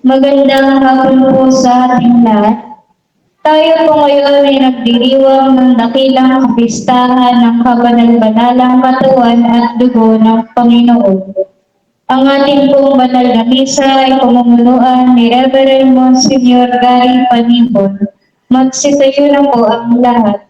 Magandang hapon po sa ating lahat. Tayo po ngayon ay nagdiriwang ng dakilang kapistahan ng kabanal-banalang katawan at dugo ng Panginoon. Ang ating pong banal na misa ay pamumunuan ni Reverend Monsignor Gary Panipon. Magsitayo na po ang lahat.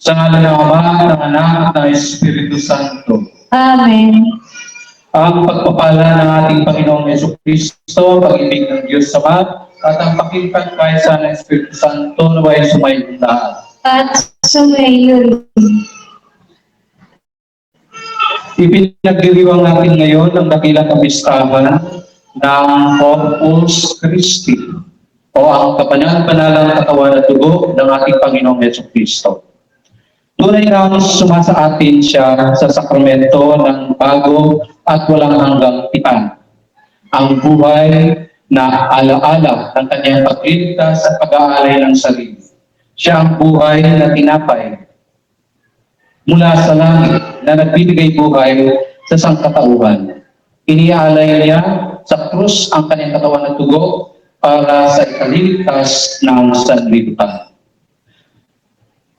Sa ngalan ng Ama, ng Anak, at ng Espiritu Santo. Amen. Ang pagpapala ng ating Panginoong Jesucristo, pag-ibig ng Diyos Ama, at ang pakikipagkaisa ng Espiritu Santo naway sumayin lahat. At sumayon. Ipinagdiriwang natin ngayon ang dakilang kapistahan ng Corpus Christi o ang kabanal-banalang katawan at dugo ng ating Panginoong Jesucristo. Tunay na sumasa atin siya sa sakramento ng bago at walang hanggang tipan. Ang buhay na alaala ng kanyang pagligtas at pag-aalay ng sarili. Siya ang buhay na tinapay mula sa langit na nagbibigay buhay sa sangkatauhan. Iniaalay niya sa krus ang kanyang katawan at dugo para sa ikaliligtas ng sanlibutan.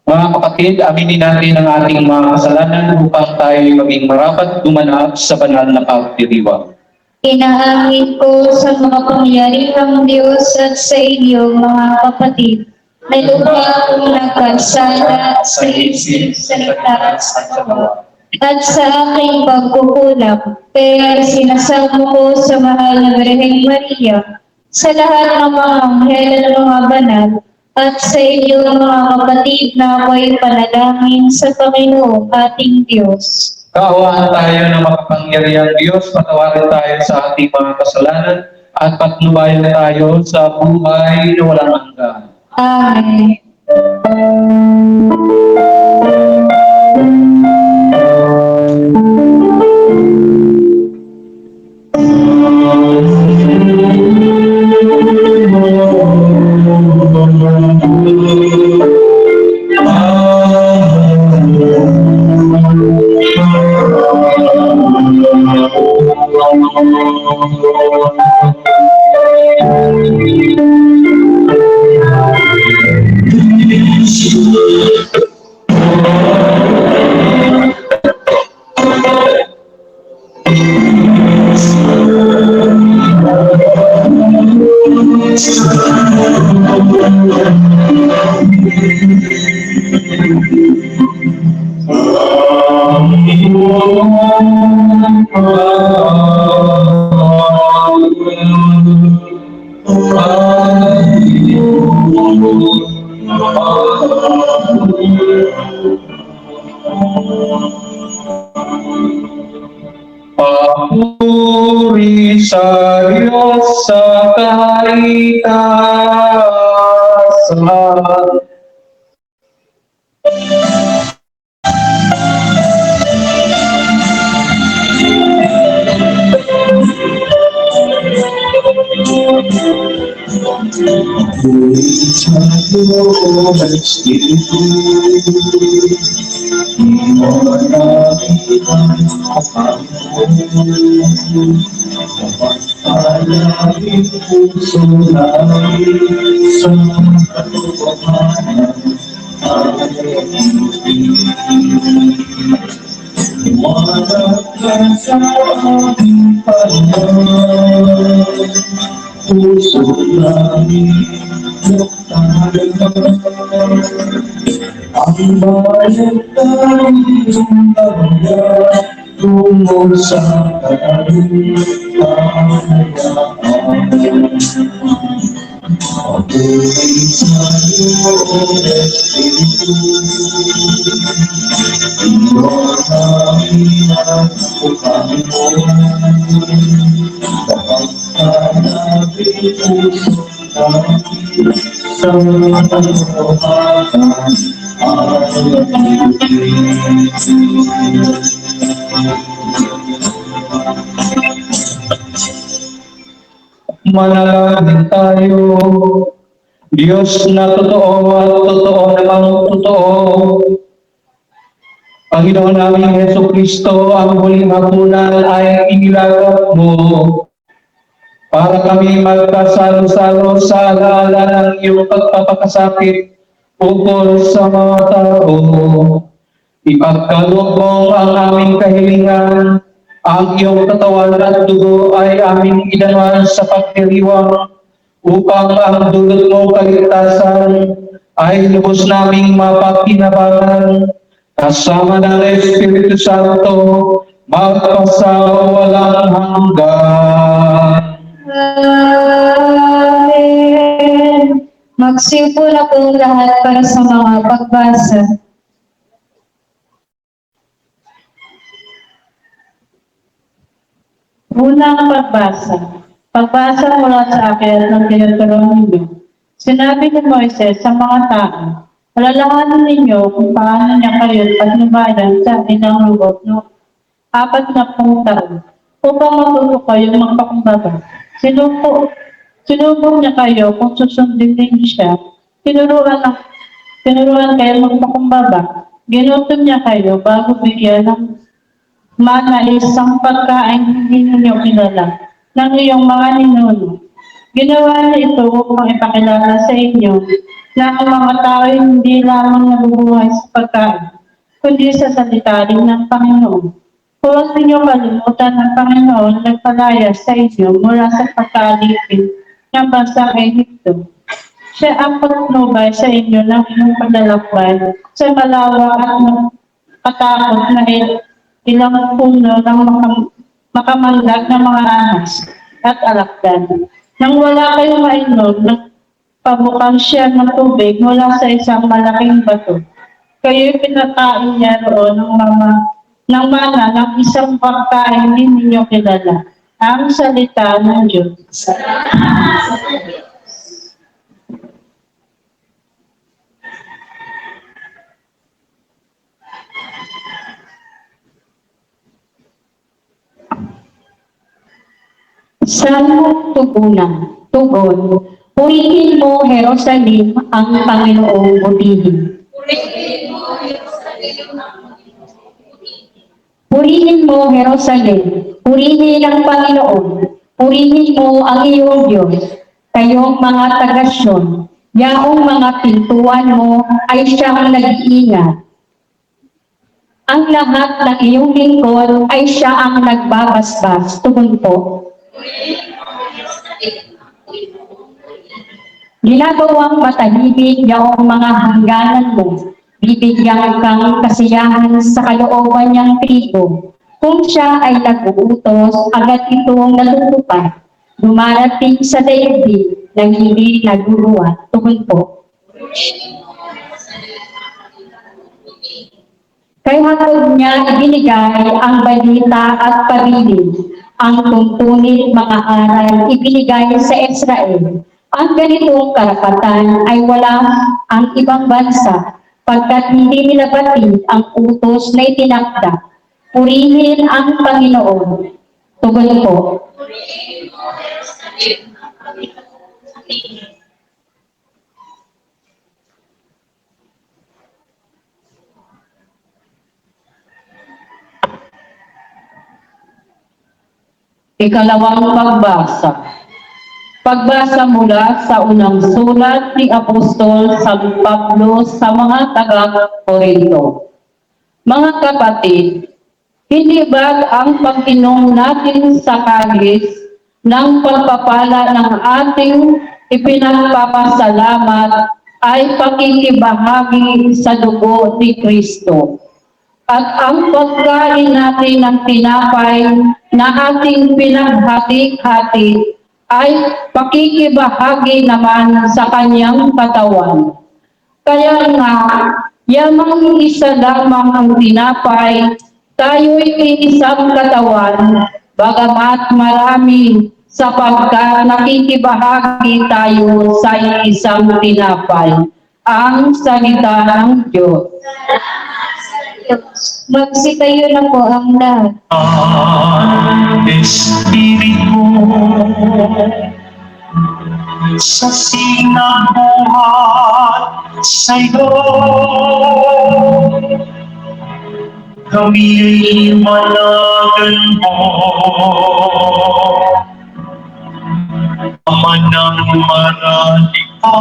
Mga kapatid, aminin natin ang ating mga kasalanan upang tayo maging marapat dumanap sa banal na pagdiriwang. Inaamin ko sa mga pangyarihang Diyos at sa inyo, mga kapatid, na lupa akong nagkasala sa isip, salita at sa gawa, at sa aking pagkukulang. Kaya sinasamo ko sa mahal na Birheng Maria, sa lahat ng mga anghel at mga banal, At sa iyo mga kapatid na ako'y panalangin sa Panginoon ating Diyos. Kaawaan tayo ng makapangyarihang Diyos, patawarin tayo sa ating mga kasalanan, at patnubayan tayo sa buhay na walang hanggan. Amen. Papuri sa Diyos sa kaitaasan. Puso namin ang bayan tayong pagkat tungo sa kalagitnaan. Patuloy sa iyong Espiritu, Diyos namin at Panginoon, kapag hanapin puso namin sa katotohanan at manalangin tayo. Diyos na totoo at totoo namang totoo, Panginoon namin Yesu Kristo, ang huling hapunan ay inilagak mo para kami magkasalo-salo sa alaala ng iyong pagpapakasakit ukol sa mga tao. Ipagkaloob mo ang aming kahilingan, ang iyong katawan at dugo ay aming idalhan sa pagdiriwang upang ang dulot mo kaligtasan ay lubos naming mapakinabangan kasama ng Espiritu Santo magpasawalang hanggan. Amen. Magsipo na po lahat para sa mga pagbasa. Unang pagbasa. Pagbasa mula sa akin ng Deuteronomio. Sinabi ni Moises sa mga tao, alalahanin ninyo kung paano niya kayo patnubayan sa ilang lubot no 40 taon upang matuto kayo magpakumbaba. Sinubok niya kayo kung susundin ninyo siya. Tinuruan kayo magpakumbaba. Ginutom niya kayo bago bigyan ng mana isang pagkain hindi ninyo kilala ng iyong mga ninuno. Ginawa niya ito upang ipakilala sa inyo na ang mga tao hindi lamang nabubuhay sa pagkain, kundi sa salita rin ng Panginoon. Huwag ninyong kalimutan ng Panginoon nagpalaya sa inyo mula sa pagkaalipin ng bansang Ehipto. Siya ang patnubay sa inyo ng inyong paglalakbay sa malawak at katakot na ilang puno ng makamandag na mga ahas at alakdan. Nang wala kayong mainom, pabukang siya ng tubig mula sa isang malaking bato. Kayo'y pinakain niya roon ng mana ng isang pagkain hindi ninyo kilala. Ang salita ng Diyos. Salmong tugon, purihin mo, Jerusalem, ang Panginoong butihin. Purihin mo, Jerusalem, purihin ang Panginoon, purihin mo ang iyong Diyos, kayong mga tagasyon, yaong mga pintuan mo ay siyang nag-iingat. Ang lahat ng iyong lingkod ay siya ang nagbabasbas. Tugon po. Ginagawang matahimik yaong mga hangganan mo. Bibigyan kang kasiyahan sa kalooban niyang trigo. Kung siya ay nag-uutos, agad itong natutupad. Dumarating sa daigdig ng hindi naguruan. Tugon po. Kay hatod niya ibinigay ang balita at pabilin, ang tuntunit mga aral ibinigay sa Israel. Ang ganitong karapatan ay wala ang ibang bansa, pagkat hindi nila batid ang utos na itinakda. Purihin ang Panginoon. Tugon po. Ikalawang pagbasa. Pagbasa mula sa unang sulat ni Apostol San Pablo sa mga taga-Korinto. Mga kapatid, hindi ba ang pag-inom natin sa kalis ng pagpapala ng ating ipinagpapasalamat ay pakikibahagi sa dugo ni Kristo? At ang pagkain natin ng tinapay na ating pinaghati-hati ay pakikibahagi naman sa kanyang katawan. Kaya nga, yamang isa lamang ang tinapay, tayo'y iisang katawan, bagamat marami sapagkat nakikibahagi tayo sa isang tinapay. Ang salita ng Diyos. Magsitayo na po ang lahat. Espiritu sa sinabuhat sa'yo, kami'y managan mo, Ama ng maralipa,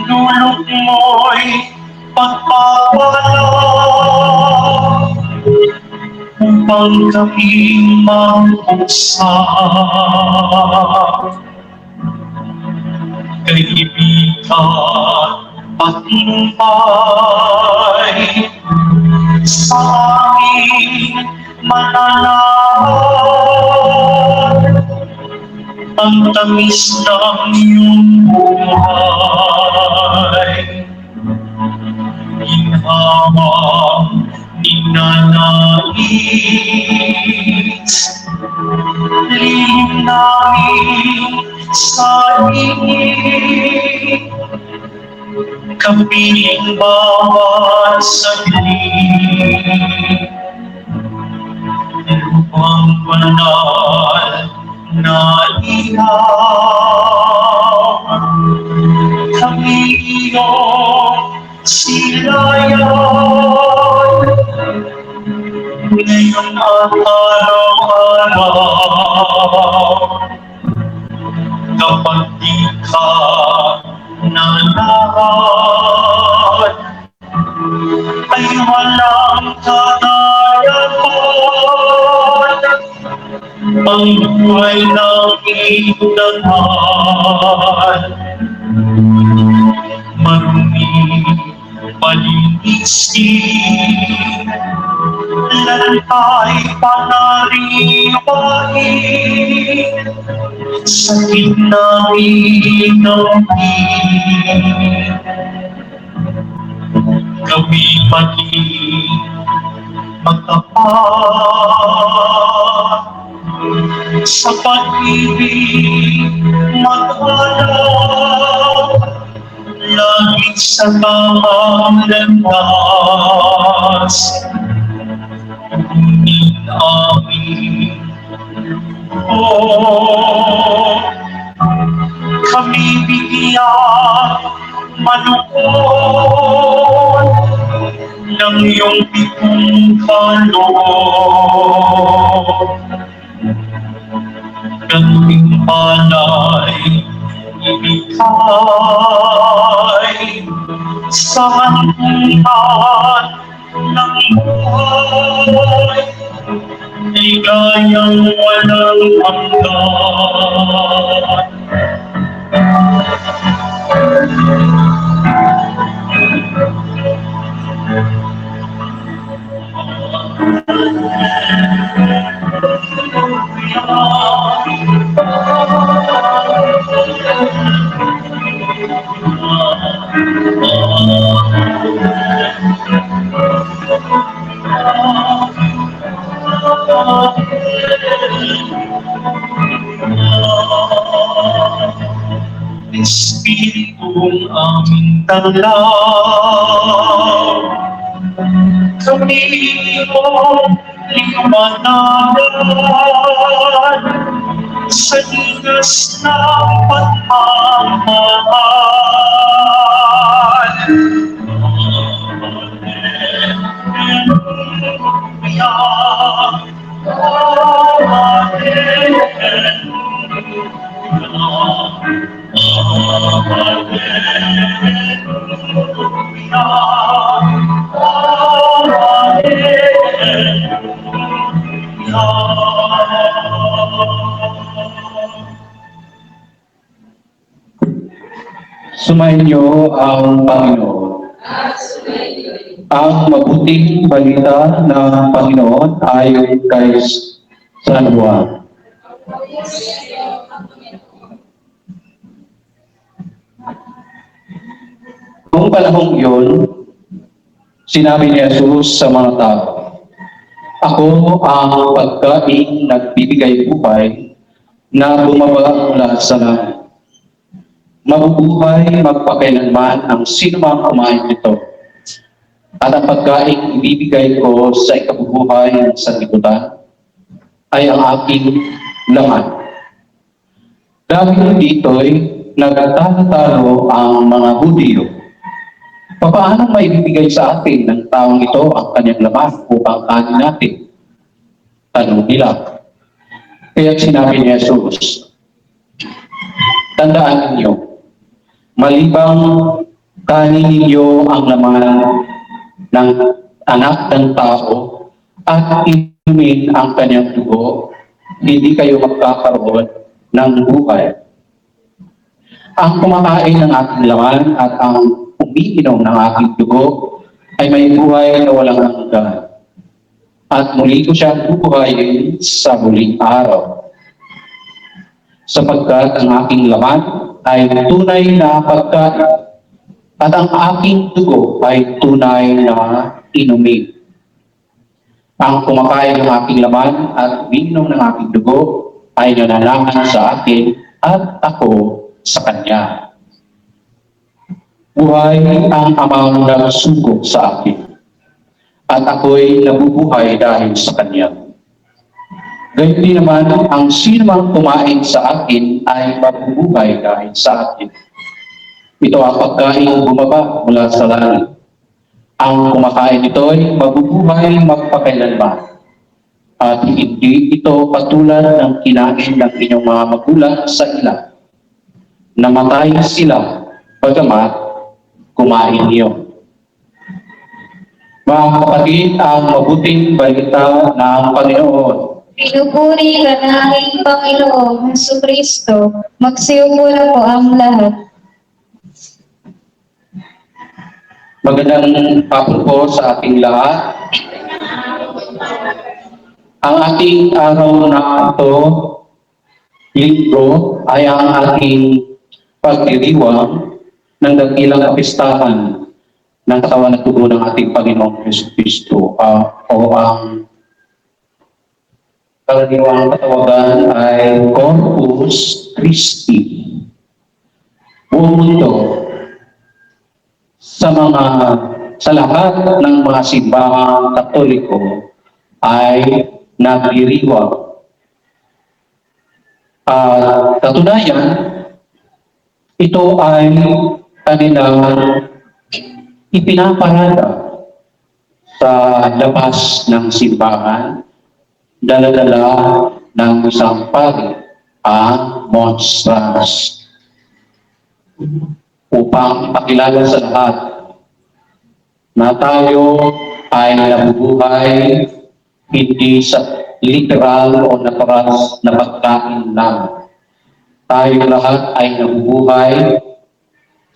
dulot mo'y pagpapala upang kami mag-usap. Kaibigan at lumbay sa aming mananahan, ang tamis ng iyong buhay. Inhamang ninanais, lihim namin sa ingin, kapiling bawat saglit, lupang banal na ihaw, kami iyong silayan, ngayon at araw-araw. Kapag di ka nanahan, ay walang kadayapan ang buhay ng iunahan. Marumi, palinisin, lantay panariwain, sa gitna ng himig, kami pati magtapat sa pag-ibig maghanap, lagi sa tamang landas. Ngunit amin, kami bigyan malukot ng iyong pitong kaloob. Ganting pala'y ibigay sa hantungan ng buhay, ligayang walang hanggan. Espiritong aming tanglaw, kami mong liwanagan sa ligas ng pagmamahal. Sumainyo ang Panginoon. Ang mabuting balita ng Panginoon ayon kay San Juan. Noong panahong iyon, sinabi ni Jesus sa mga tao, "Ako ang pagkaing nagbibigay buhay na bumaba mula sa langit. Mabubuhay magpakailanman ang sinumang kumain nito. At ang pagkaing ibibigay ko sa ikabubuhay ng sanlibutan ay ang aking laman." Dahil dito'y nagtatalo ang mga Hudyo. Paano maibibigay sa atin ng taong ito ang kanyang laman upang kanin natin? Tanong nila. Kaya sinabi ni Jesus, "Tandaan ninyo, malibang kanin ninyo ang laman ng anak ng tao at inumin ang kanyang dugo, hindi kayo magkakaroon ng buhay. Ang kumakain ng aking laman at ang umiinom ng aking dugo ay may buhay na walang hanggan. At muli ko siyang bubuhayin sa huling araw. Sapagkat ang aking laman ay tunay na pagkain at ang aking dugo ay tunay na inumin. Ang kumakain ng aking laman at umiinom ng aking dugo ay nananahan sa akin at ako sa kanya. Buhay ang amang nagsugo sa akin, at ako'y nabubuhay dahil sa kanya. Gayun din naman, ang sinumang kumain sa akin ay mabubuhay dahil sa akin. Ito ang pagkain bumaba mula sa langit. Ang kumakain nito'y mabubuhay magpakailanman. At hindi ito katulad ng kinain ng inyong mga magulang sa ilang. Namatay sila, bagamat kumain niyo." Mga kapatid, ang mabuting balita ng Panginoon. Pinupuri ka namin, Panginoong Jesucristo. Magsiupo na po ang lahat. Magandang hapon po sa ating lahat. Ang ating araw na ito linggo ay ang ating pagdiriwang ng dakilang kapistahan ng katawan at dugo ng ating Panginoong Jesucristo, o ang karaniwang katawagan ay Corpus Christi. Buong mundo, sa lahat ng mga simbahang Katoliko ay nagdiriwang. Katunayan, ito ay kanilang ipinaparada sa labas ng simbahan, dala-dala ng isang pari, ang monstrance, upang ipakilala sa lahat na tayo ay nabubuhay hindi sa literal o natural na pagkain lang. Tayo lahat ay nabubuhay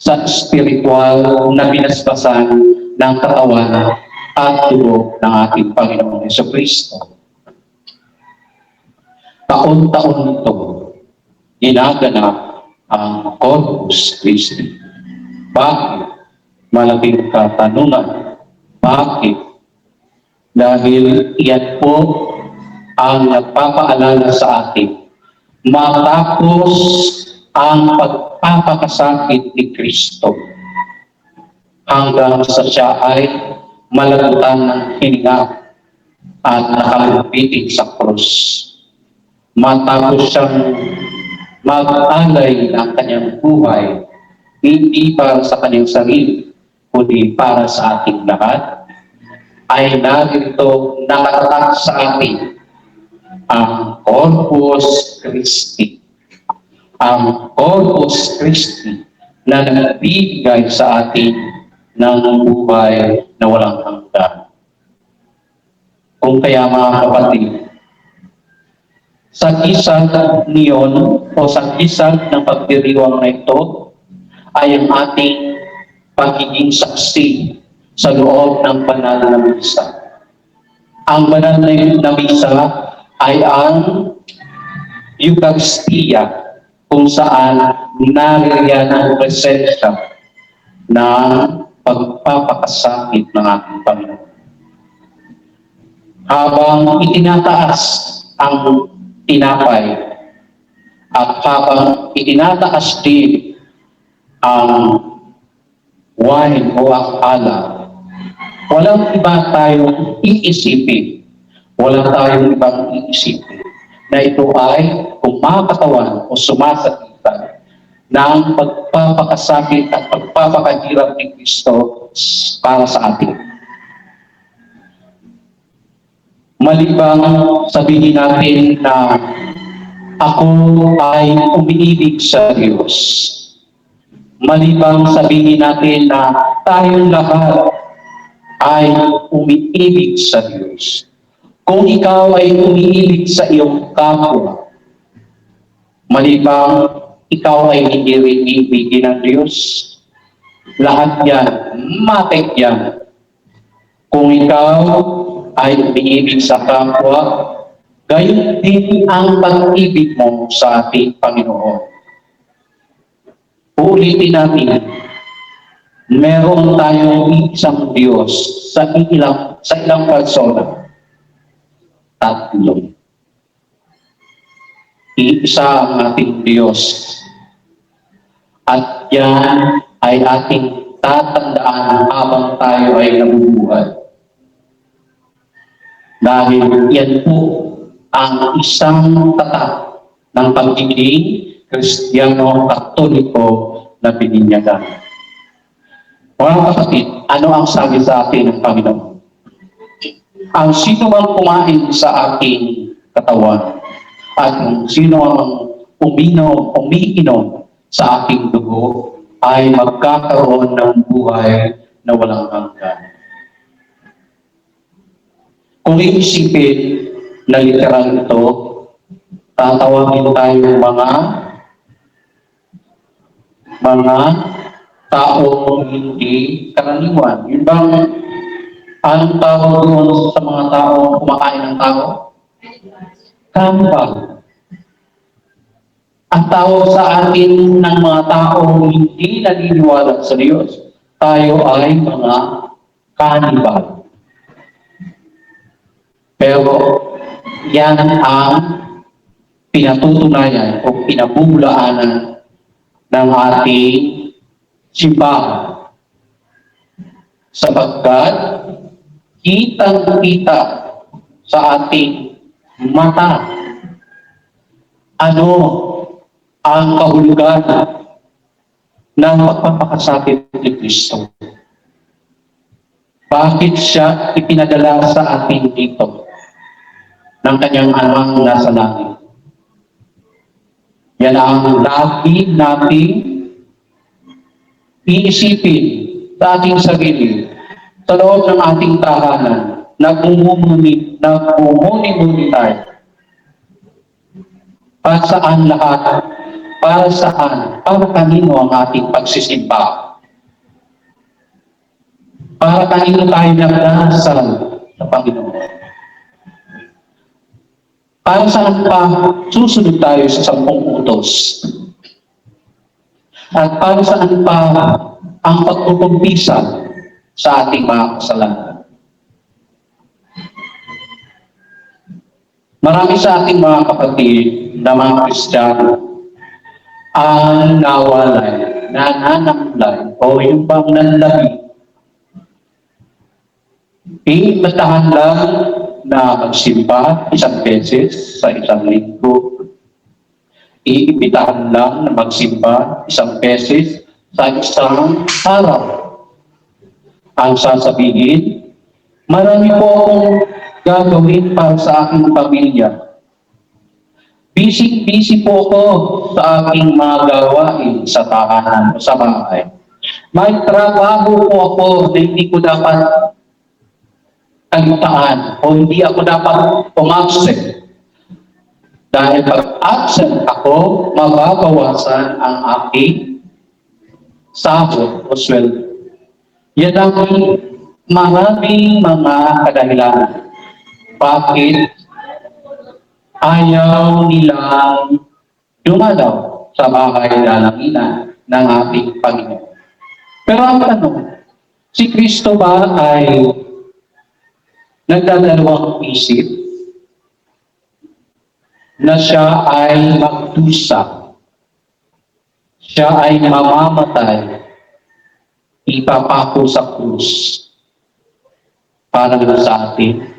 sa spiritual na binasbasan ng katawan at dugo ng ating Panginoong Jesucristo. Taon-taon ito ginaganap ang Corpus Christi. Bakit? Malaking katanungan. Bakit? Dahil iyan po ang nagpapaalala sa atin matapos ang pagpapakasakit ni Kristo hanggang sa siya ay malagutan ng hininga at nakalupitin sa krus. Matapos siyang mag-alay ng kanyang buhay, hindi para sa kanyang sarili, kundi para sa ating lahat, ay narito nakatak sa atin ang Corpus Christi. Ang Corpus Christi na nagbibigay sa atin ng buhay na walang hanggan. Kung kaya mga kapatid, sa kisag niyon o sa kisag ng pagdiriwang na ito ay ang ating pagiging saksi sa loob ng banal na misa. Ang banal na misa ay ang Eucharistia, kung saan naririyan ang presensya ng pagpapakasakit ng ating Panginoon. Habang itinataas ang tinapay at habang itinataas din ang wine o ang alak, walang iba tayong iisipin. Walang tayong ibang iisipin na ito ay kumakatawan o sumasakitan ng pagpapakasakit at pagpapakahirap ni Kristo para sa atin. Malibang sabihin natin na ako ay umiibig sa Diyos. Malibang sabihin natin na tayong lahat ay umiibig sa Diyos. Kung ikaw ay umiibig sa iyong kapwa, malibang ikaw ay hindi rin ibigin ng Diyos, lahat yan, matik yan. Kung ikaw ay umiibig sa kapwa, gayon din ang pag-ibig mo sa ating Panginoon. Ulitin natin, meron tayong isang Diyos sa ilang persona. Tatlo. Iisa ang ating Diyos. At yan ay ating tatandaan habang tayo ay nabubuhay. Dahil yan po ang isang tatak ng pagiging Kristiyano Katoliko na bininyagan. Mga kapatid, ano ang sabi sa atin ng Panginoon? Ang sino mang kumain sa aking katawan at kung sino ang umiinom sa aking dugo ay magkakaroon ng buhay na walang hanggan. Kung iisipin na literal ito, tatawagin tayo mga taong hindi karaniwan. Yun bang anong tawag doon sa mga tao kumakain ng tao? Kambal. Ang tawag sa atin ng mga taong hindi naniniwala sa Diyos, tayo ay mga kanibal. Pero yan ang pinatutunayan o pinabubulaanan ng ating simbahan. Sapagkat kitang-kita sa ating mata ano ang kahulugan ng pagpapakasakit ni Kristo. Bakit siya ipinadala sa atin dito ng kanyang amang nasa langit? Yan ang lagi nating iisipin sa ating sarili, sa loob ng ating tahanan, nagmumuni tayo. Para saan lahat? Para saan? Para kanino ang ating pagsisimba? Para kanino tayo nagdasal sa Panginoon? Para saan pa susunod tayo sa 10 utos? At para saan pa ang pagpupumpisa sa ating mga kasalanan? Marami sa ating mga kapatid na mga Kristiyano ang nawalay, nananamlay, o yung bang nanlabi. Iimbitahan lang na magsimba isang beses sa isang linggo. Iimbitahan lang na magsimba isang beses sa isang araw. Ang sasabihin, marami po akong gagawin para sa aking pamilya. Busy po ako sa aking mga gawain sa tahanan o sa bahay. May trabaho po ako na hindi ko dapat kagitaan o hindi ako dapat umabsent. Dahil pag absent ako, mababawasan ang aking sahod o sweldo. Yan ang maraming mga kadahilanan. Bakit ayaw nilang dumalaw sa bahay dalanginan ng ating Panginoon? Pero ang tanong, si Kristo ba ay nagdadalawang isip na siya ay magdusa, siya ay mamamatay, ipapako sa krus para sa atin?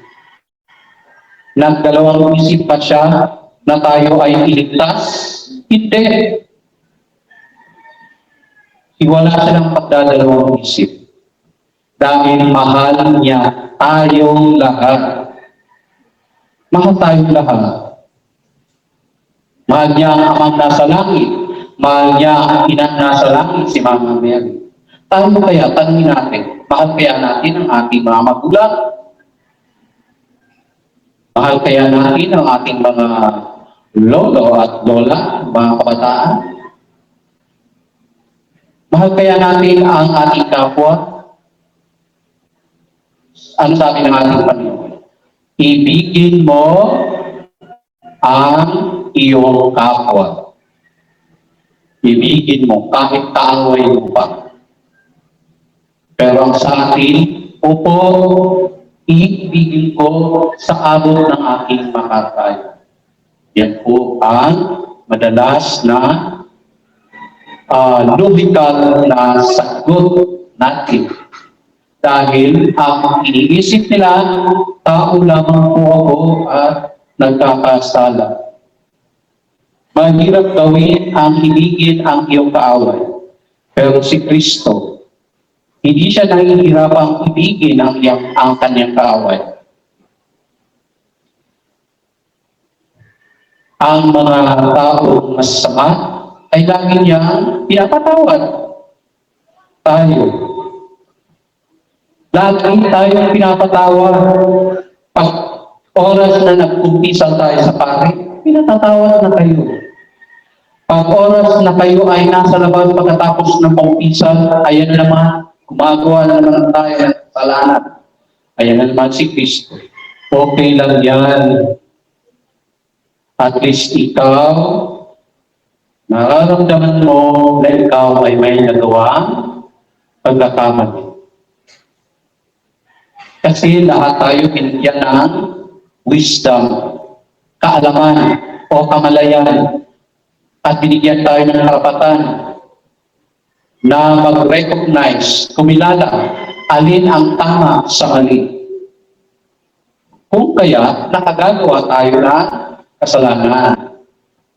Nagdalawang isip pa siya na tayo ay iligtas? Hindi. Wala silang pagdadalawang isip. Dahil mahal niya tayong lahat. Mahal tayong lahat. Mahal niya ang amang nasa langit. Mahal niya ang inang nasa langit, si Mama Mary. Tayo kaya, tanungin natin, mahal kaya natin ang ating mga magulang? Mahal kaya natin ang ating mga lolo at lola, mga kabataan? Mahal kaya natin ang ating kapwa? Ano sabi ng ating Panginoon? Ibigin mo ang iyong kapwa. Ibigin mo kahit kaaway mo pa. Pero ang sa atin, opo, iibigin ko sa abot ng aking makakaya. Yan po ang madalas na logical na sagot natin. Dahil ang iniisip nila, tao lamang po ako at nagkakasala. Mahirap gawin ang ibigin ang iyong kaaway. Pero si Kristo, hindi siya nahihirapang ibigin ang kanyang kaaway. Ang mga taong masama ay lagi niyang pinapatawad. Tayo. Lagi tayong pinapatawad. Pag oras na nagkumpisal tayo sa pare, pinatatawad na kayo. Pag oras na kayo ay nasa labas pagkatapos ng kumpisal, ayan na naman, gumagawa na naman tayo ng kasalanan. Ayan na naman si Kristo. Okay lang yan. At least ikaw Nararamdaman mo na ikaw ay may nagawang pagkakamali. Kasi lahat tayo binigyan ng wisdom, kaalaman, o kamalayan, at binigyan tayo ng karapatan na mag-recognize, kumilala, alin ang tama sa mali. Kung kaya, nakagagawa tayo ng kasalanan.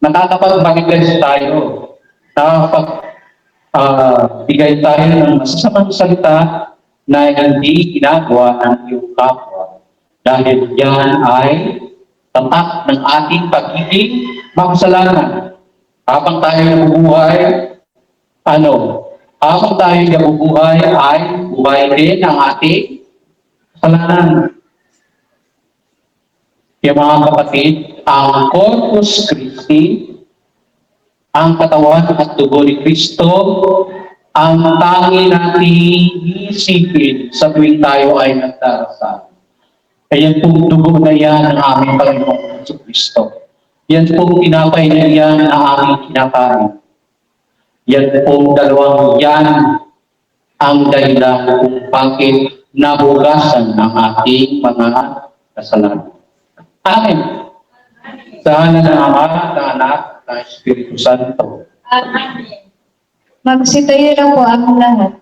Nakakapag-recognize tayo, nakakapagbigay tayo ng masasamang salita na hindi ginagawa ng iyong kapwa. Dahil yan ay tatak ng ating pagiging makasalanan. Habang tayo nabubuhay, habang tayo nabubuhay ay buhay din ang ating kasalanan. Kaya mga kapatid, ang Corpus Christi, ang katawan at dugo ni Kristo, ang tangi nating isipin sa tuwing tayo ay nagdarasal. Kaya pong dugo na yan ng aming Panginoong Kristo. Yan pong pinapay na yan ang aming kinakain. Yan pong dalawang yan ang dahilan kung bakit nabugasan ng ating mga kasalanan. Amen. Sa ng Ama, ng Anak, ng Espiritu Santo. Amen. Magsitayo na po ang lahat.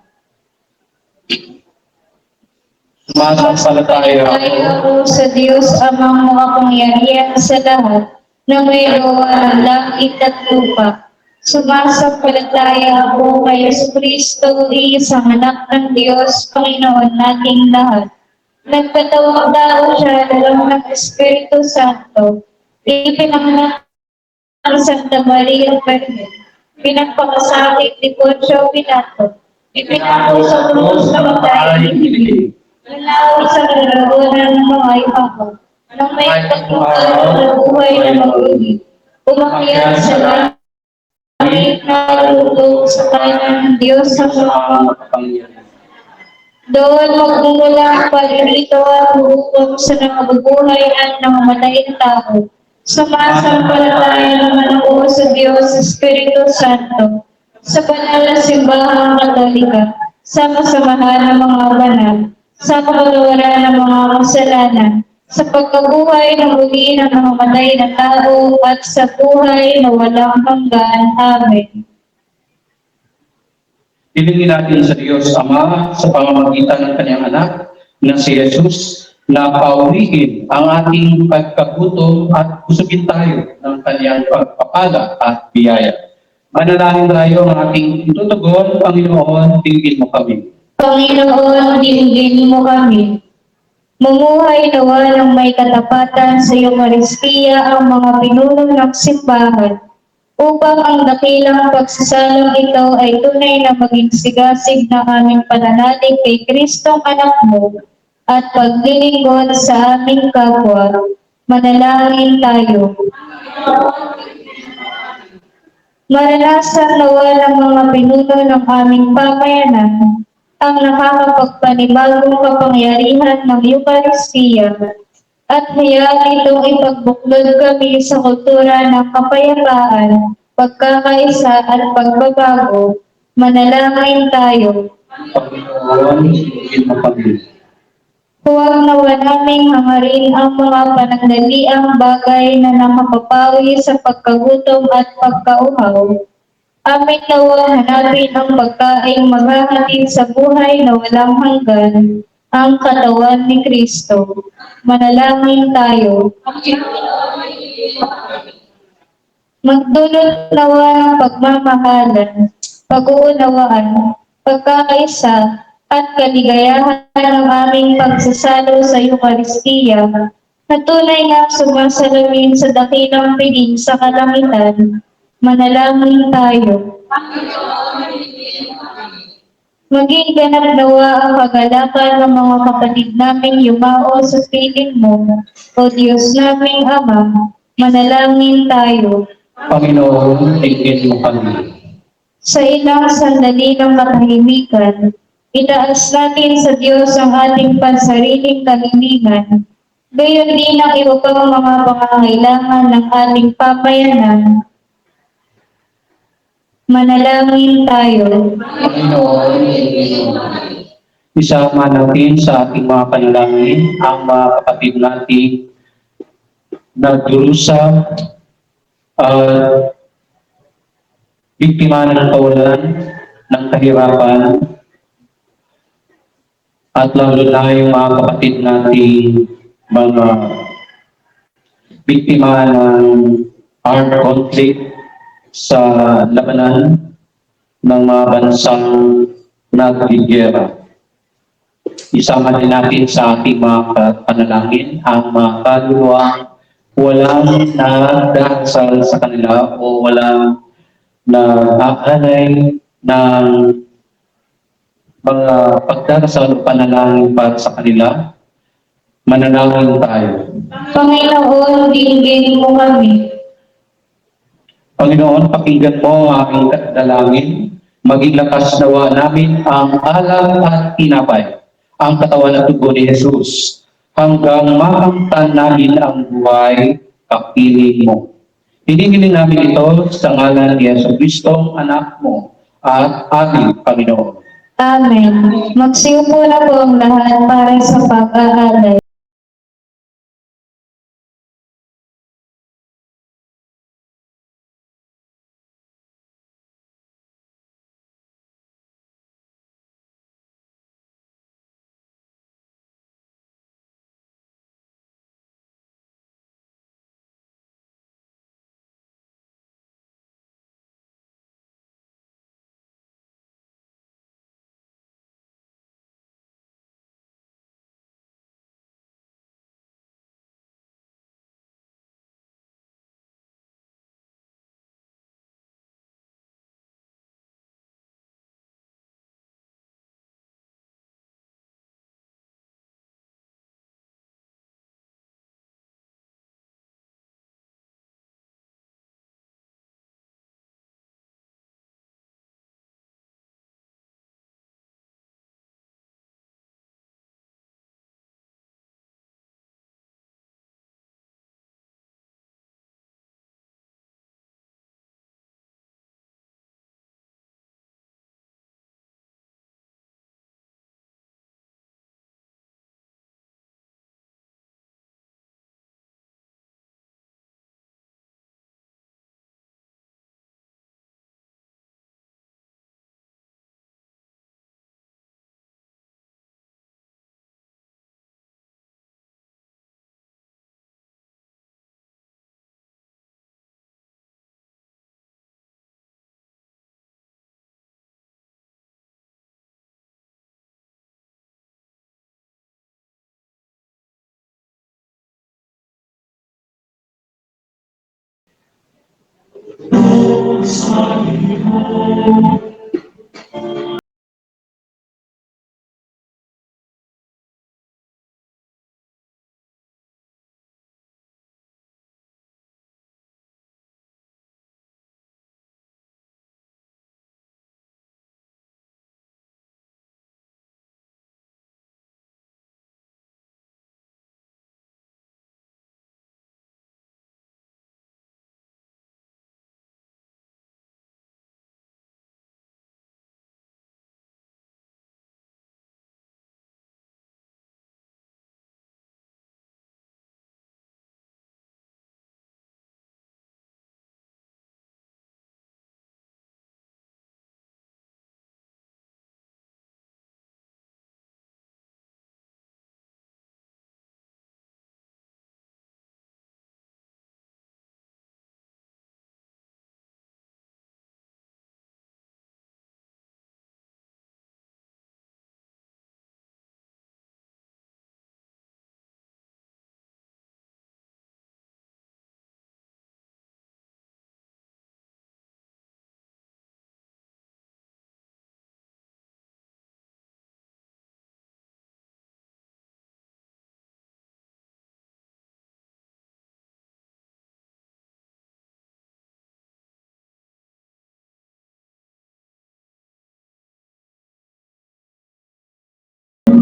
Sumasampalataya Tayo sa Diyos amang makapangyarihan sa lahat na may gawa ng langit at lupa. Sumasampalataya ako kay Kristo, isang anak ng Diyos, Panginoon nating lahat. Nagpatawag daw siya ng Espiritu Santo. Ipinanganak ang Santa Maria Virgen. Pinagpakasakit ni Poncio Pilato. Ipinako sa krus na matay ni Nalaw sa karabunan ng mga ipapaw. Nang may pagkakalo na buhay na mag-uwi. Umakyat sa langit na lulog sa kanan ng Diyos sa mga doon magmumula ang palilito at hukom sa nakabubuhay at namamatay na tao. Sumasampalataya naman ako sa Diyos, Espiritu Santo, sa banal na simbahang Katolika, sa kasamahan ng mga banal, sa kapatawaran ng mga kasalanan, sa pagkabuhay ng muli ng namamatay na tao, at sa buhay na walang hanggan. Amen. Hilingin natin sa Diyos Ama sa pamamagitan ng kanyang anak na si Jesus na pauwiin ang ating pagkagutom at kusugin tayo ng kanyang pagpapala at biyaya. Manalangin tayo ang ating itutugon, Panginoon, dinggin mo kami. Panginoon, dinggin mo kami. Mumuhay nawa ng may katapatan sa Eucharistia ang mga pinuno ng simbahan, upang ang dakilang pagsasalong ito ay tunay na maging sigasig ng aming pananalig kay Kristong anak mo at paglilingkod sa aming kapwa. Manalangin tayo. Maranasan nawa ng mga pinuno ng aming pamayanan ang nakakapagpanibagong kapangyarihan ng Eucharistia at hayaan itong ipagbuklod kami sa kultura ng kapayapaan, pagkakaisa at pagbabago. Manalangin tayo. Panginoon, dinggin mo kami. Huwag nawa naming hangarin ang mga panandaliang bagay na nakapapawi sa pagkagutom at pagkauhaw. Amin nawa hanapin ang pagkaing maghahatid sa buhay na walang hanggan, ang katawan ni Kristo. Manalangin tayo. Magdulot nawa ng pagmamahalan, pag-uunawaan, pagkakaisa, at kaligayahan ng aming pagsasalo sa Eucharistia, na tunay na sumasalamin sa dakilang piling sa kalangitan. Manalangin tayo. Maging ganap nawa ang kagalakan ng mga kapatid naming yumao sa piling mo, o Diyos naming Ama. Manalangin tayo. Panginoon, dinggin mo kami. Sa ilang sandali ng katahimikan, itaas natin sa Diyos ang ating pansariling kahilingan. Gayon din ang iba pang mga pangangailangan ng ating pamayanan. Manalangin tayo. Panginoon, isama natin sa ating mga panalangin ang mga kapatid natin nagdurusa at biktima ng kawalan, ng kahirapan, at lalo na yung mga kapatid natin mga biktima ng armed conflict sa labanan ng mga bansang nagbigera. Isama din natin sa ating mga panalangin ang mga kaluluwang walang nagdasal sa kanila o walang nag-aalay ng mga pagdarasal o panalangin para sa kanila. Manalangin tayo. Panginoon, dinggin mo kami. Panginoon, pakinggan mo ang aming dalangin. Maging lakas nawa namin ang alab at tinapay, ang katawan at dugo ni Jesus, hanggang makamtan namin ang buhay kapiling mo. Hinihiling namin ito sa ngalan ni Yesu Kristo, anak mo, at ating Panginoon. Amen. Magsiupo na po ang lahat para sa pag-aalay.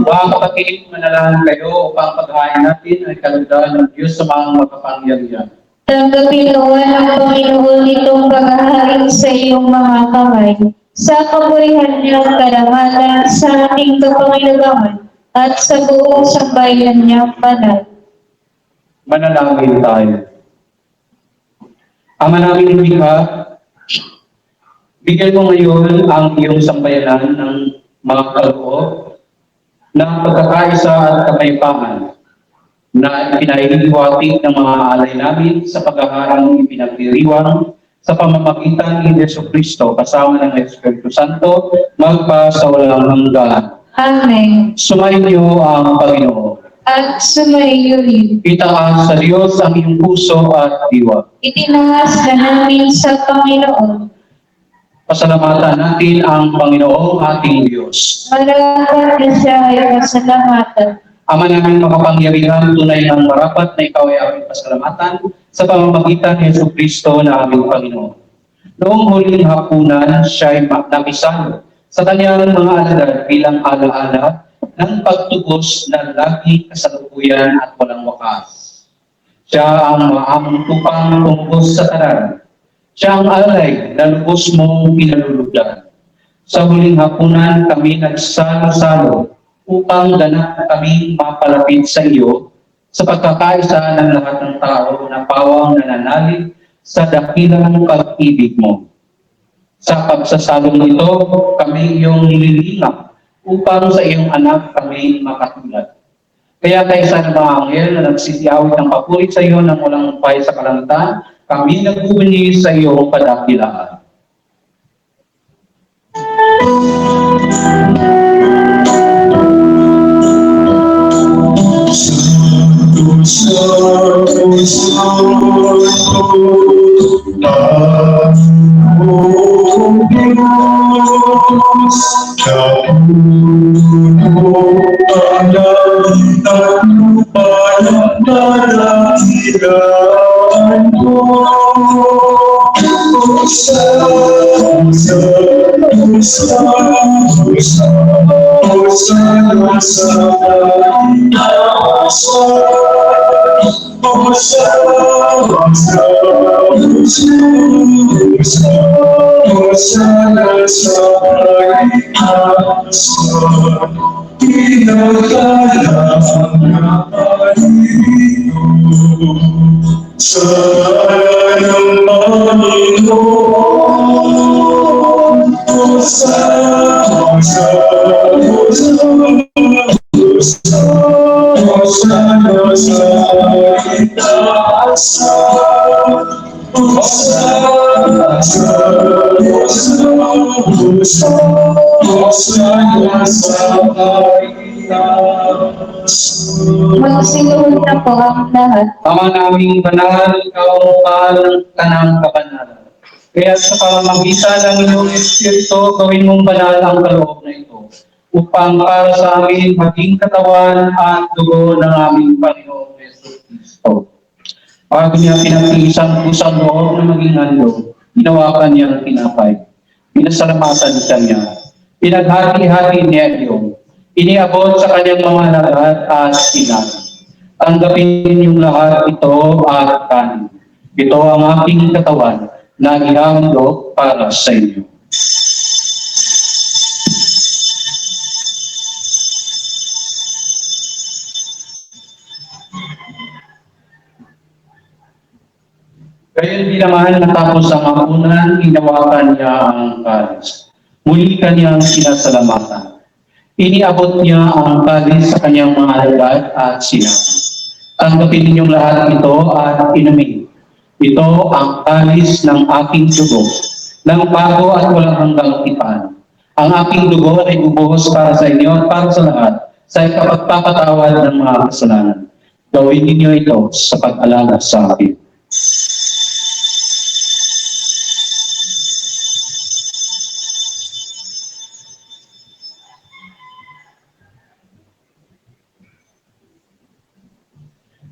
Mga kapatid, manalangin kayo upang paghain natin ay kalugdan ng Diyos sa mga makapangyarihan. Tanggapin nawa ng Panginoon itong paghahari sa iyong mga kamay, sa kaburihan niyang karangalan sa ating kapanginabangan at sa buong sambayan niyang banal. Manalangin tayo. Ama namin Bika, bigyan mo ngayon ang iyong sambayanan ng mga kaloob ng pagkakaisa at kapayapaan na ipinahihiwatig ng mga alay namin sa paghaharang ipinagdiriwang sa pamamagitan ni Yesu Cristo kasama ng Espiritu Santo magpa sa walang hanggan. Amen. Sumayin niyo ang Panginoon. At sumaiyo rin. Itaas sa Diyos ang iyong puso at diwa. Itinahas na namin sa Panginoon. Pasalamatan natin ang Panginoong ating Diyos. Marapat na siya ay pasalamatan. Ama namin makapangyarihan, tunay ng marapat na ikaw ay aming pasalamatan sa pamamagitan ni Yesu Cristo na aming Panginoon. Noong huling hapunan, siya ay nakisalo sa kanyang mga alagad bilang alaala ng pagtubos na lagi kasalukuyan at walang wakas. Siya ang maamong tupang tungkos sa tanan. Siya ang alay na lubos mong pinalulugdan. Sa huling hapunan, kami nagsalo-salo upang ganap kami mapalapit sa iyo sa pagkakaisa ng lahat ng tao na pawang nananalig sa dakilang pag-ibig mo. Sa pagsasalong ito, kami iyong nililingap upang sa iyong anak kami makatulad. Kaya kaysa ng mga anghel na nagsisiyawit ng papurit sa iyo ng walang upay sa kalangitan, kami nagbubunyi sa iyong kadakilaan. Magsinuod na po ang lahat. Ama naming banal, ikaw ang mahal ng kanang kabanalan. Kaya sa pamamagitan ng iyong Espiritu, gawin mong banal ang kaloob na ito, upang para sa amin maging katawan at dugo ng aming Panginoong Yesu Cristo. Bago niya pinagtiisang pusang loob na maging handog, ginawa niya ang tinapay. Pinasalamatan niya. Pinaghati-hati niya iyon. Iniabot sa kanyang mga alagad at sinabi, tanggapin ninyong lahat ito at kanin. Ito ang aking katawan na ihandog para sa inyo. Gayon din naman natapos ang hapunan, hinawakan niya ang kalis. Muli kanyang sinasalamatan. Iniabot niya ang kalis sa kanyang mga alagad at sinabi, tanggapin ninyong lahat ito at inumin. Ito ang kalis ng aking dugo, ng bago at walang hanggang tipan. Ang aking dugo ay bubuhos para sa inyo at para sa lahat, sa pagpapatawad ng mga kasalanan. Gawin ninyo ito sa pag-alala sa akin.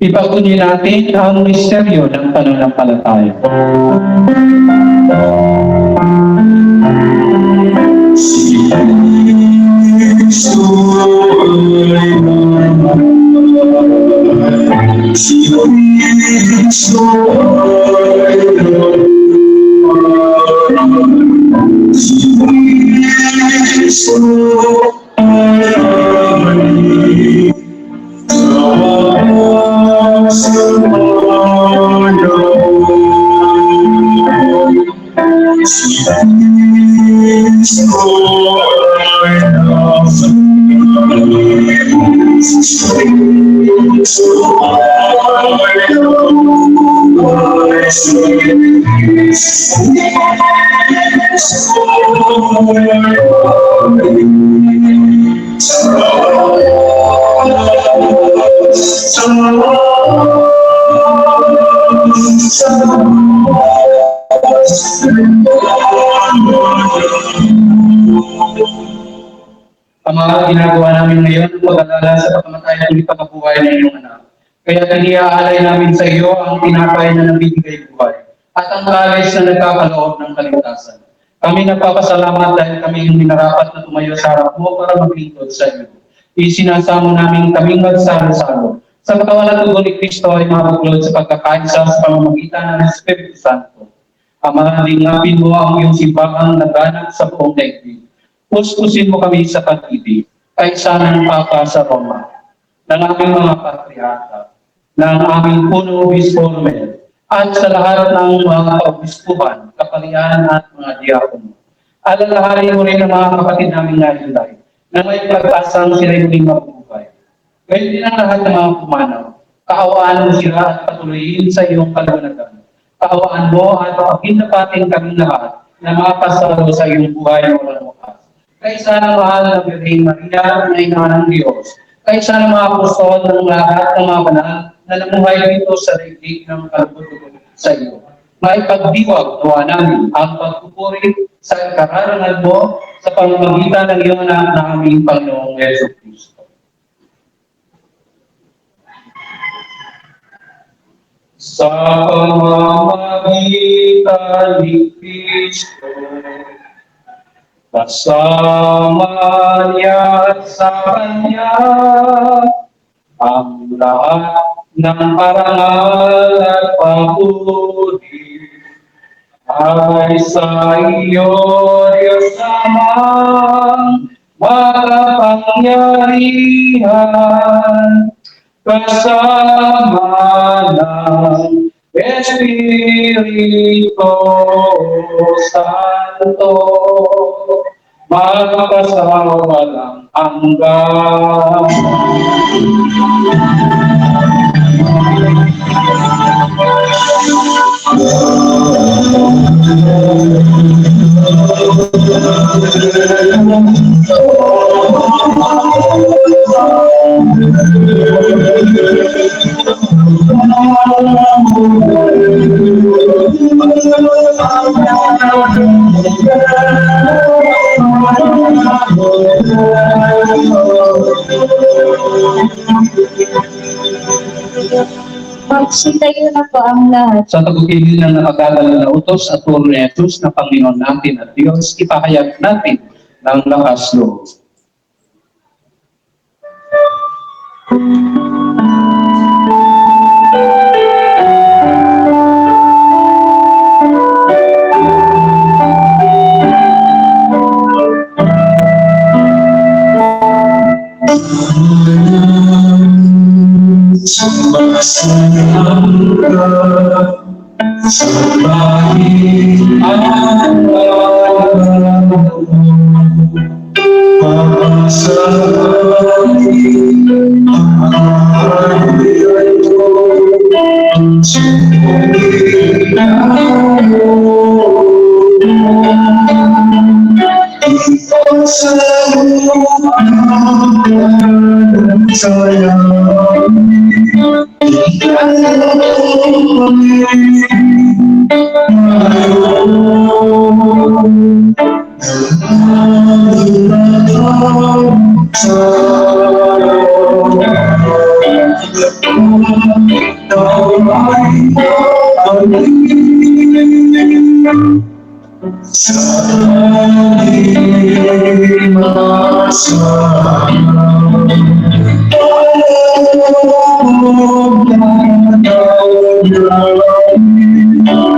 Ipagpunyi natin ang misteryo ng pananampalataya. Si Kristo ay Ang mga ginagawa namin ngayon, pag-alala sa pagkamatay at pagkabuhay ng iyong anak. Kaya iniaalay namin sa iyo ang tinapay na nabibigay buhay at ang kalis na nagkakaloob ng kaligtasan. Kami nagpapasalamat dahil kami yung minarapat na tumayo sa harap mo para maglingkod sa iyo. Isinasamo namin kaming magsalo-salo. Sa katawan at dugo ni Kristo ay mabuklod sa pagkakaisa sa pamamagitan ng Espiritu Santo. Amalingapin mo ang iyong simbahang naganap sa buong daigdig. Puspusin mo kami sa pag-ibig, kaisa ng Papa sa Roma, ng aming mga patriarka, ng aming puno obispo Romel, at sa lahat ng mga kaobispuhan, kapalian at mga diakono. Alalahanin mo rin ang mga kapatid namin nalinday, na may pag-asang sila'y muling mabubuhay. Ngayon din ang lahat ng mga pumanaw, kaawaan mo sila at patuloyin sa iyong kalunatan. Kaawaan mo at pagpindapatin kami lahat na makapasalo sa iyong buhay na walang wakas. Kaisa ng mahal na Birheng Maria, na ina ng Diyos, kaisa ng mga apostol ng lahat ng mga banal na namuhay dito sa daigdig ng kalugod sa iyo. Maipagdiwag gawa namin ang pagpupuri sa kararangal mo sa pamamagitan ng iyong anak na aming Panginoong Yesu Cristo. Sa pamamagitan ni Cristo, kasama niya at sa Kanya, ang lahat ng parangal at papuri ay sa iyo, Diyos Amang makapangyarihan, kasama ng Espiritu Santo, magpasawalang hanggan. Magsitayo na po ang lahat. Sa pagkikilin ng nakagagala na utos at puro ni Jesus na Panginoon natin at Diyos, ipahayag natin ng lakas loob.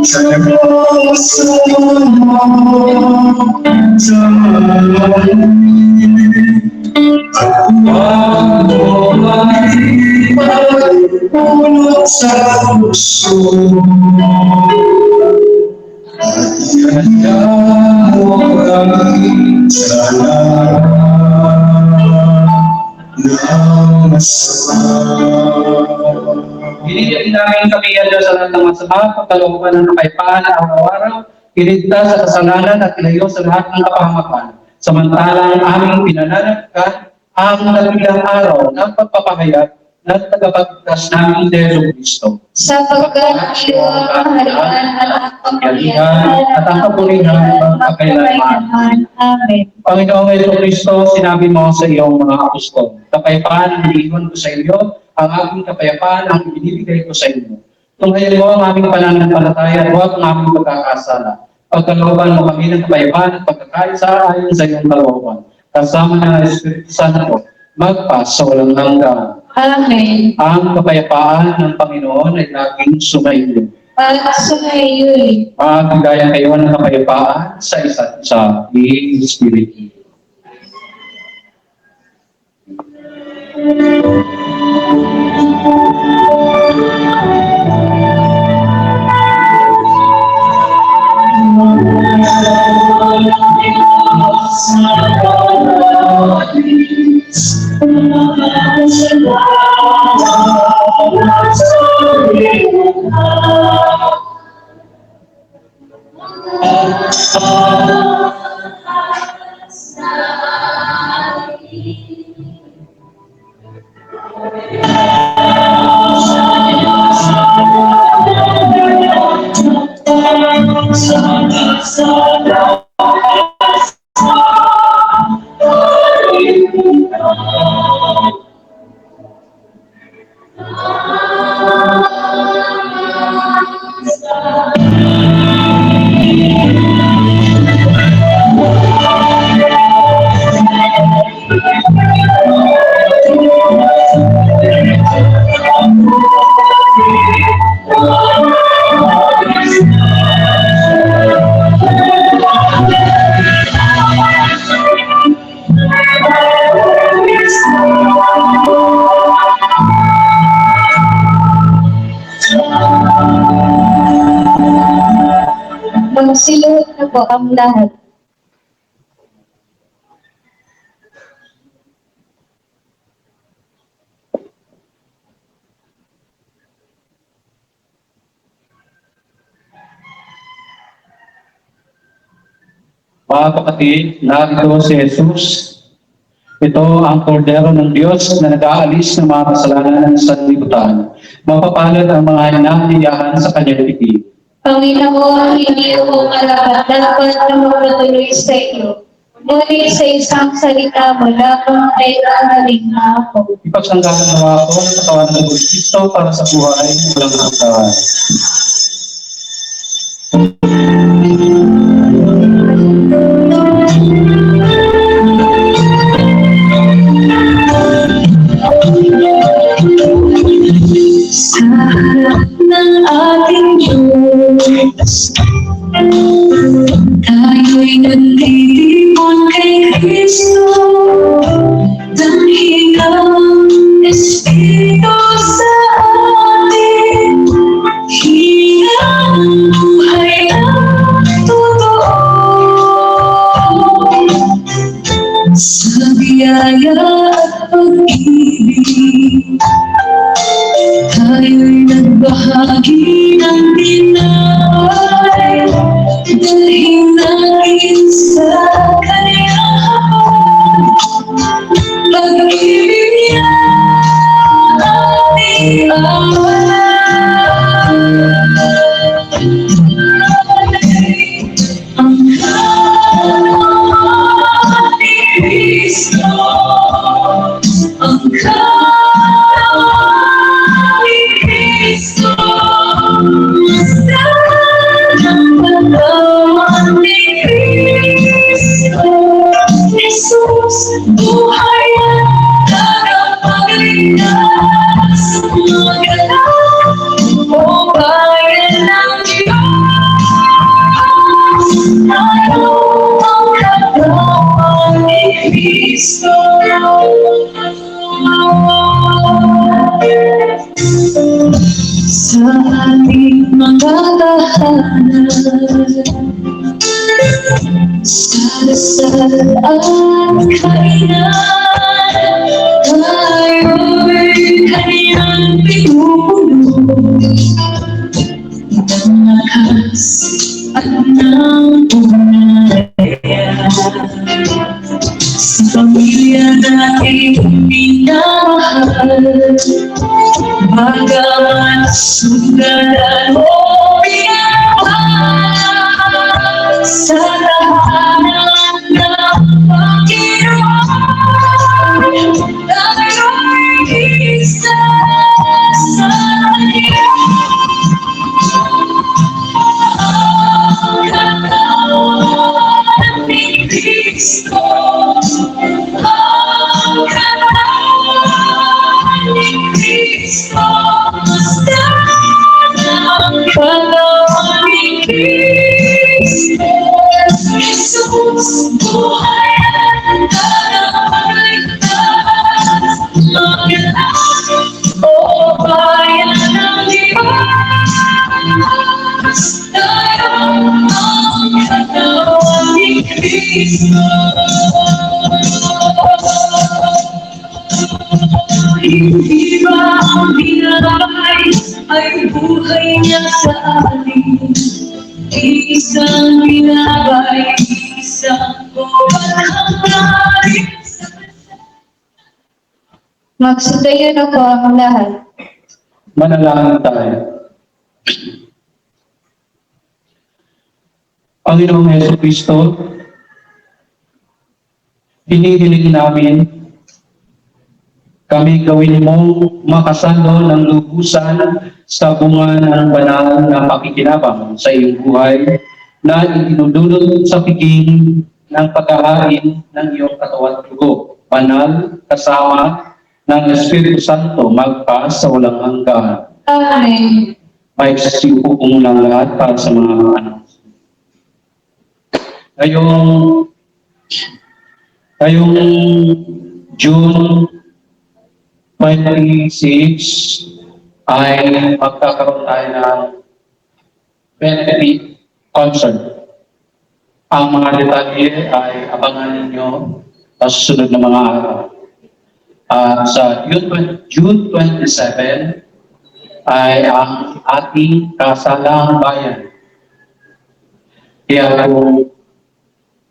sa nagpapasama sa pagpapulot sa puso at ganda mo kami sa ng masama. Binigyan namin kami Diyos sa lahat ng masama, pagkalooban ng kapayapaan na araw-araw, iligtas sa kasalanan at ilayo sa lahat ng kapahamakan. Samantalang aming pinananagutan ang dakilang araw ng pagpapahayag ng tagapagligtas namin si Yesu Kristo. Sapagkat iyo ang kaharian at ang Kapangyarihan at ang kapulihan magpakailanman. Amen. Panginoong Yesu Kristo, sinabi mo sa iyong mga apostol, kapayapaan ang iniwan ko sa inyo, ang aking kapayapaan ang ibinibigay ko sa inyo. Tunghayin mo ang aming pananampalataya at huwag ang aming pagkakasala. Pagkalooban mo kami ng kapayapaan at pagkakaisa ayon sa iyong kalooban. Kasama ng Espiritu Santo, magpas sa walang hanggan. Amen. Ang kapayapaan ng Panginoon ay laging sumainyo. At sumayoy. Magbigayan kayo ng kapayapaan sa isa't isa ni Espiritu. Magsiluhod na po ang lahat. Mga kapatid, narito si Jesus. Ito ang kordero ng Diyos na nag-aalis ng mga kasalanan ng sanlibutan. Mapapalad ang mga hinahaliyahan sa kanyang piging. Panginoon, hindi ako karapat dapat na magpatuloy sa iyo. Ngunit sa isang salita mo lamang ay kakaling na ako. Ipagsanggalan nawa ako ng katawan ng Kristo para sa buhay ng walang hanggan. Sa harap ng ating Diyos, tayo'y nagtitipon kay Kristo. Dahil ang Espiritu sa atin, hinang buhay ang totoo. Sa biyaya at pag-ibig, tayo'y nagbahagi ng ginaway. Dahil natin sa kanyang hapon, pag-ibig niya ating ang katawan ni Kristo, ang katawan ni Kristo, ang katawan ni Kristo. Jesus, buhay at tagapagligtas, mga galaw o magkakahanap sa dasal at kainan. Tayo'y kanyang pinupuno ng lakas at ng punaya. Sa pamilya natin minamahal, bagamat sugalan mo pinapahal sa tahanan ng Panginoon. Tayo'y isa sa Kanya. Ang katawan ni Kristo, ang katawan ni Kristo, basta ang katawan ni Kristo. Jesus, buhay at tagapagligtas, magalang o bayan ng Diyos. Tayo ang katawan ni Kristo. Hindi ba ang binigay ay buhay niya sa atin? Isang binabay, isang buwan. Magsundayo na po ang lahat. Manalangin tayo. Panginoong Jesucristo, hinihiling namin kami gawin mong makasalo ng lubusan sa bunga ng banal na pakikinabang sa iyong buhay na idinudulot sa piging ng paghahain ng iyong katawan at dugo, banal kasama ng Espiritu Santo magpa sa walang hanggan. Amen. May siupo po muna ang lahat para sa mga anak. Ngayong June 26 ay magkakaroon tayo ng benefit concert. Ang mga detalye ay abangan ninyo sa susunod na mga araw. Sa June 27 ay ang ating kasalang bayan. Kaya kung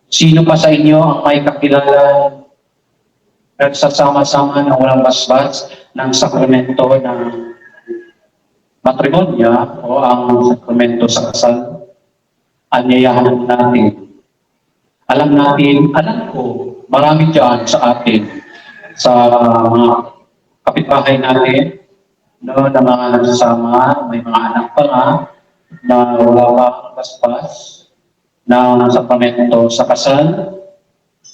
sino pa sa inyo ang may kakilala nagsasama-sama na walang basbas ng sakramento ng matrimonya o ang sakramento sa kasal, anyayahan natin. Alam ko, marami dyan sa atin, sa mga kapitbahay natin, no, na mga nagsasama, may mga anak pa nga, na wala pa ang basbas ng sakramento sa kasal,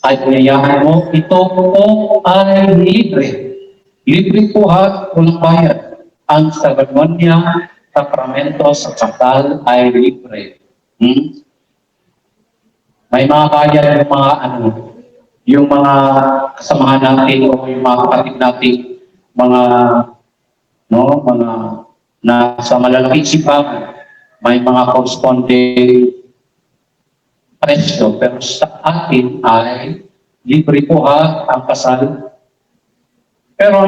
ay anyayahan mo, ito po ay libre. Libre po ha, walang bayad. Ang seremonya, sakramento sa kasal ay libre. May mga bayad yung mga kasamahan natin o yung mga kapatid natin, mga nasa malalaking simbahan, may mga corresponding presyo, pero sa atin ay libre po ha ang kasal. Pero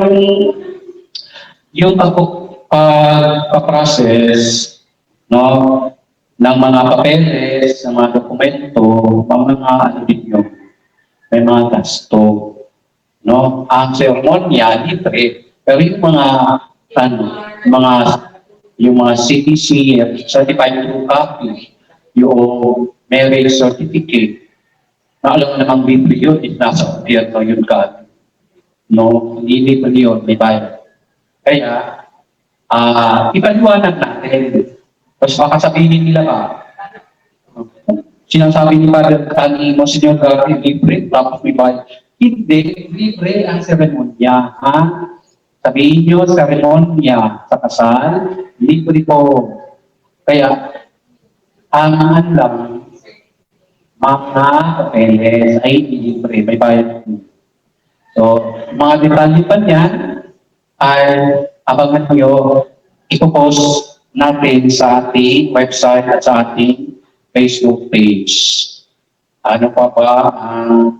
yung pagpaprocess ng mga papeles, ng mga dokumento, mga may mga gasto. No? Ang seremonya, libre. Pero yung mga CTC, certified true copy, yung marriage certificate, na alam mo namang libre yun, nasa gobyerno yun ka. No? Hindi libre yun, may bayad. Kaya, ipaliwanag natin. Tapos baka sabihin nila ba, sinasabi ni Father ni Monsignor Garvey, libre, tapos may bayad. Hindi, libre ang seremonya. Sabihin nyo, seremonya sa kasal, libre po. Kaya, ang mga papeles ay libre, may bayad po. So, mga detalye pa niyan ay abangan nyo, ipopost natin sa ating website at sa ating Facebook page. Ano pa ba ang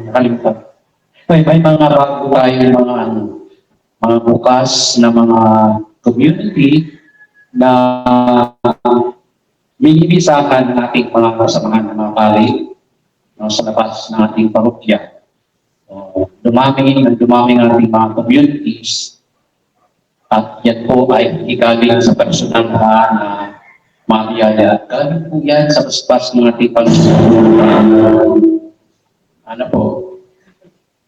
nakalimutan? May mga bago tayo mga bukas na mga community na minibisahan nating mga kasamahan ng mga pali sa labas ng ating parokya. Dumami ang ating mga communities at yan po ay igaling sa personal na mabiyaya. Galing po yan sa basbas ng ating Panginoon. Ano po?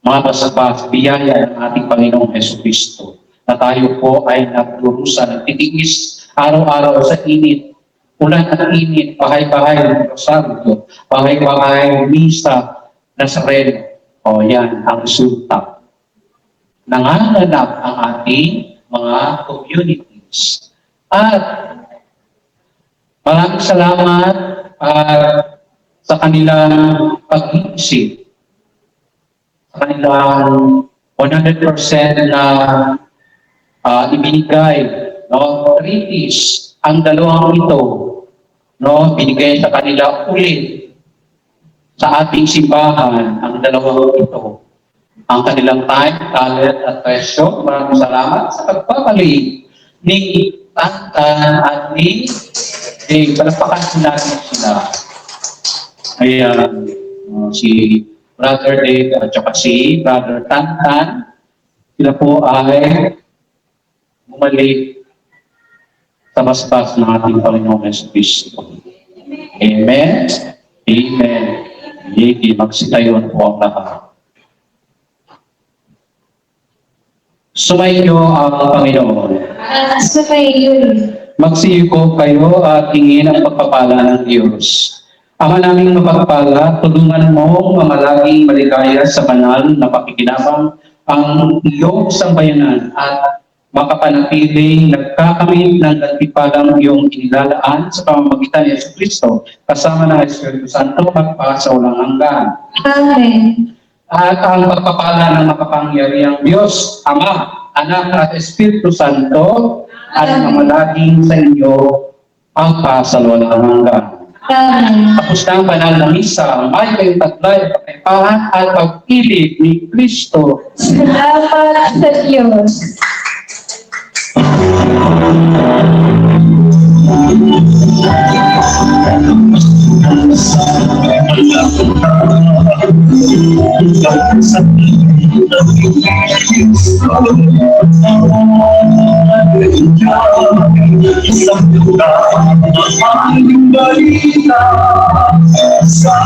Mga basbas, biyaya ng ating Panginoong Jesucristo na tayo po ay nagdurusa ng titiis araw-araw sa init, ulan at init, bahay-bahay ng Rosario, bahay-bahay misa, Nazareno. O yan ang resulta. Nanganganap ang ating mga communities. At maraming salamat sa kanilang pag-iisip, sa kanilang 100% na ibinigay, treaties, ang dalawang ito, binigay sa kanila ulit sa ating simbahan, ang dalawang ito, ang kanilang time, talent at presyo. Maraming salamat sa pagpapalik ni Tantan at ni Dave. Palapakan po natin sila. Ayan, si Brother Dave at saka si Brother Tantan, sila po ay bumalik sa basbas ng ating Panginoong Jesucristo. Amen. Amen. Hindi magsitayon po ang lahat. Sumayin niyo ang Panginoon. At sa kayo, Magsiyuko kayo at hingin ang pagpapala ng Diyos. Ama naming mapagpala, tulungan mo mamalaging maligaya sa banal na pakikinabang ang iyong sambayanan at makapanatiling nagkakamit ng gantimpalang iyong inilalaan sa pamamagitan ni Jesucristo kasama ng Espiritu Santo magpasa walang hanggan. Amen. At ang pagpapala ng makapangyarihang Diyos, Ama, Anak at Espiritu Santo ay mamalaging sa inyo magpasa walang hanggan. Amen. Tapos na ang banal na misa, may kayong taglay, pagkaipahan at pag-ibig ni Kristo. Salamat sa Diyos. Sa